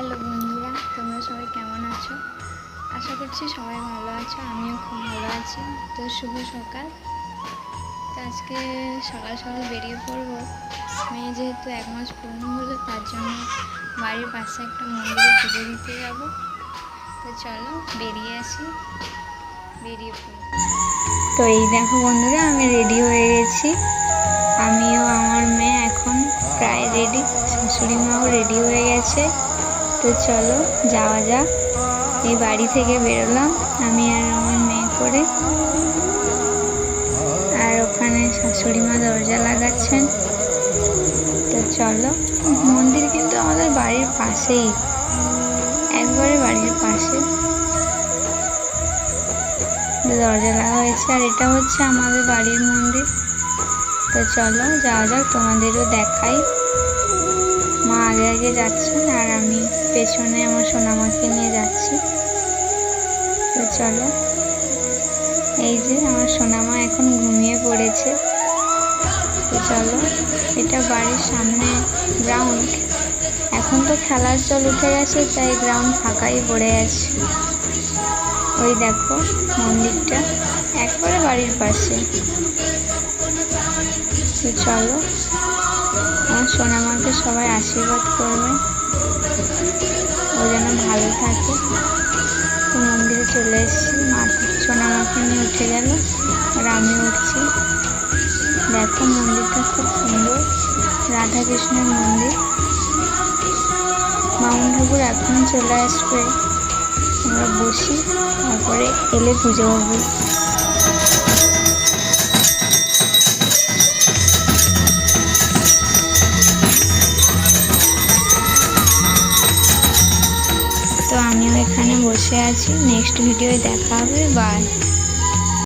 Hello বন্ধুরা, তোমরা সবাই কেমন আছো? আশা করছি সবাই ভালো আছো, আমিও খুব ভালো আছি। তো শুভ সকাল। তো আজকে সকাল সকাল বেরিয়ে পড়বো। মেয়ে যেহেতু 1 মাস পূর্ণ হলো, তার জন্য বাড়ির পাশে একটা মন্দিরে পুজো দিতে যাব। তো চলো বেরিয়ে আসি, বেরিয়ে পড়ি। তো এই দেখো বন্ধুরা, আমি রেডি হয়ে গেছি। আমিও আমার মেয়ে এখন প্রায় রেডি, শাশুড়ি মাও রেডি হয়ে গেছে। তো চলো যাওয়া যাক। এই বাড়ি থেকে বেরোলাম আমি আর আমার মেয়ে করে, আর ওখানে শাশুড়ি মা দরজা লাগাচ্ছেন। তো চলো, মন্দির কিন্তু আমাদের বাড়ির পাশেই, একবারে বাড়ির পাশে দরজা লাগা হয়েছে। আর এটা হচ্ছে আমাদের বাড়ির মন্দির। তো চলো যাওয়া যাক, তোমাদেরও দেখাই। মা আগে আগে যাচ্ছেন আর আমি পেছনে আমার সোনামাকে নিয়ে যাচ্ছি। তো চলো, এই যে আমার সোনামা এখন ঘুমিয়ে পড়েছে। তো চলো, এটা বাড়ির সামনে গ্রাউন্ড। এখন তো খেলার চল উঠে গেছে, তাই গ্রাউন্ড ফাঁকাই পড়ে আছে। ওই দেখো মন্দিরটা একবারে বাড়ির পাশে। তো চলো, আমার সোনামাকে সবাই আশীর্বাদ করবে, ও যেন ভালো থাকে। তো মন্দিরে চলে এসেছি, সোনামাকে নিয়ে উঠে গেল আর আমি উঠছি। দেখো মন্দিরটা খুব সুন্দর, রাধা কৃষ্ণের মন্দির। বামুন ঠাকুর এখন চলে আসবে, আমরা বসি, তারপরে এলে পুজো হবে। তো আমিও এখানে বসে আছি। নেক্সট ভিডিওয়ে দেখা হবে। বাই।